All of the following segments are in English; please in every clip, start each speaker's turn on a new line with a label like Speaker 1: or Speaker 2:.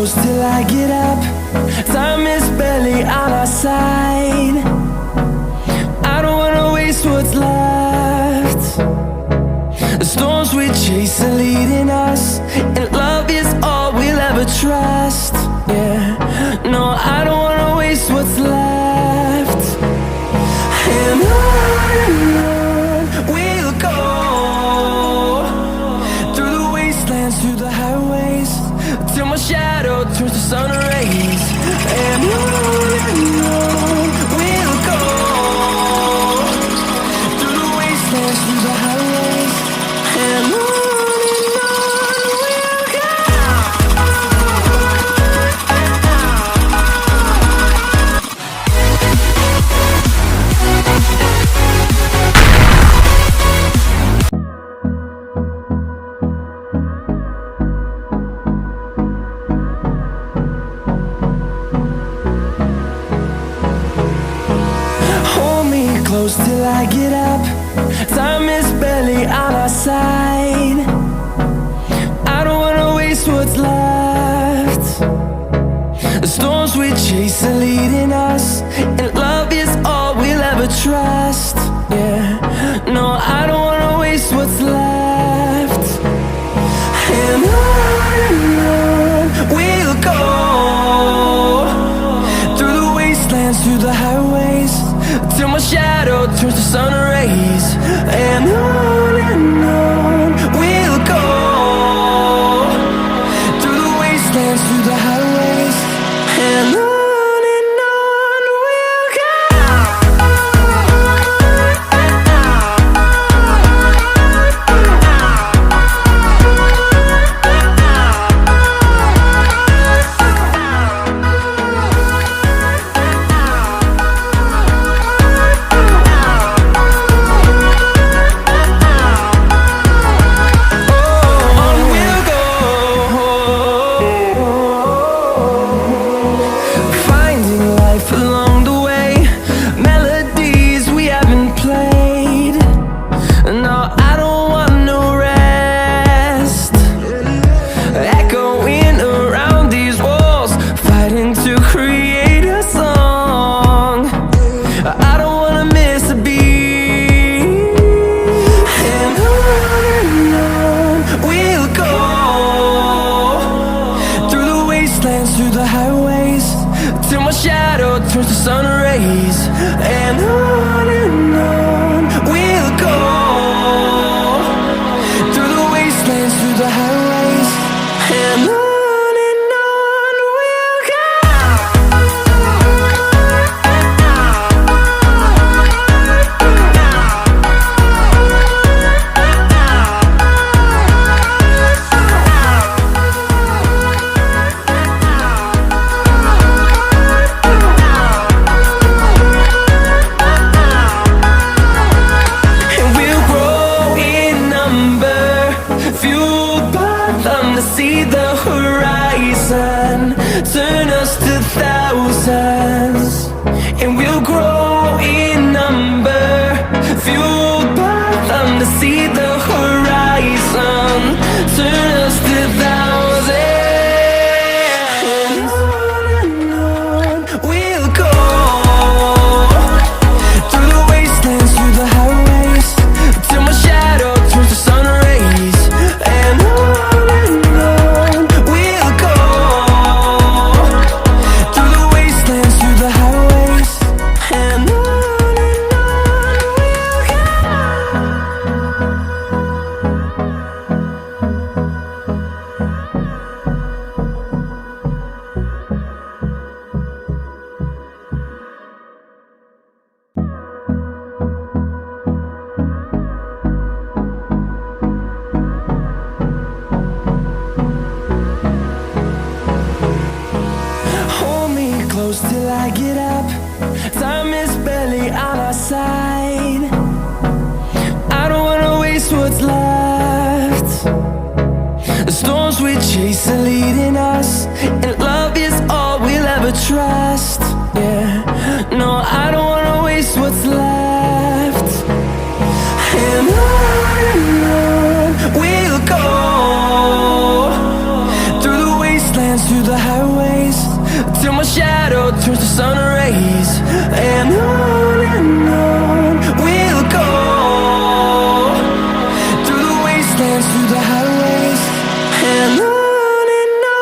Speaker 1: close till I get up. Time is barely on our side. I don't wanna waste what's left. The storms we chase are leading us, and love is all we'll ever trust. Yeah, no, I don't wanna waste what's left. And on we'll go, through the wastelands, through the highways, till my shadow turns to sun rays. And on we'll go, through the wastelands, through the highways, and on we'll go. Close till I get up. Time is barely on our side. I don't wanna waste what's left. The storms we chase are leading us, and love is all we'll ever trust. Yeah, no, I don't wanna waste what's left. And on we'll go, through the wastelands, through the highways, till my shadow turns to sun rays. And on we'll go, through the wastelands, through the highways, and on we'll go. Through the highways, till my shadow turns to sun rays. And on we'll go, through the wastelands, through the highways, and on we'll go. See the horizon, turn us to thousands, and we'll grow in number, fueled by them. To see the horizon, turn us to thousands, and on we'll go, through the wastelands, through the highways, till my shadow turns to sun rays. And close till I get up. Time is barely on our side. I don't wanna waste what's left. The storms we chase are leading us, and love is all we'll ever trust. Yeah, no, I don't wanna waste what's left. And on we'll go, through the wastelands, through the highways, and on we'll go, through the wastelands, through the highways, and on we'll go.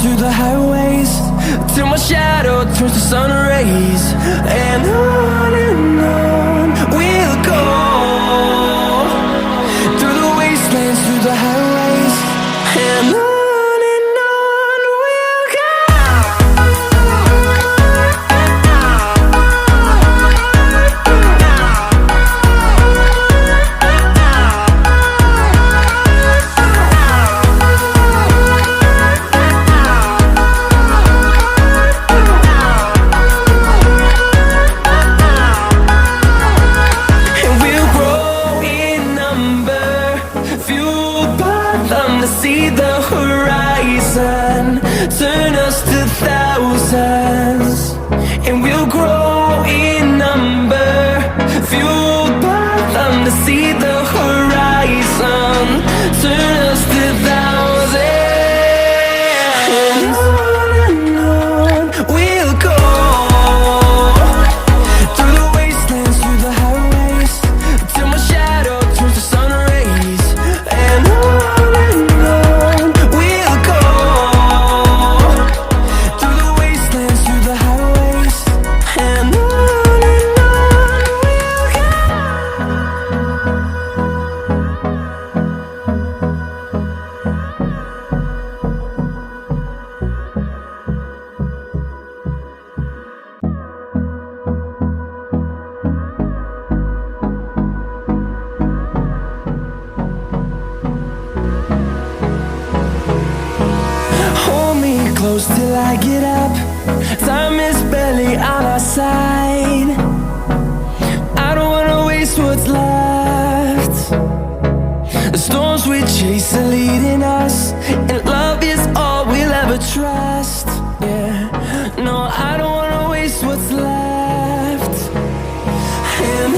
Speaker 1: Through the highways, till my shadow turns to sun rays, and on we'll go, through the wastelands, through the highways, and on we'll go. See the horizon, turn us to thousands, and we'll grow in number, fueled by them to see the horizon, turn us to thousands, and on we'll go, through the wastelands, through the highways, till my shadow turns to sun rays, and on close till I get up. Time is barely on our side. I don't wanna waste what's left. The storms we chase are leading us, and love is all we'll ever trust. Yeah, no, I don't wanna waste what's left. And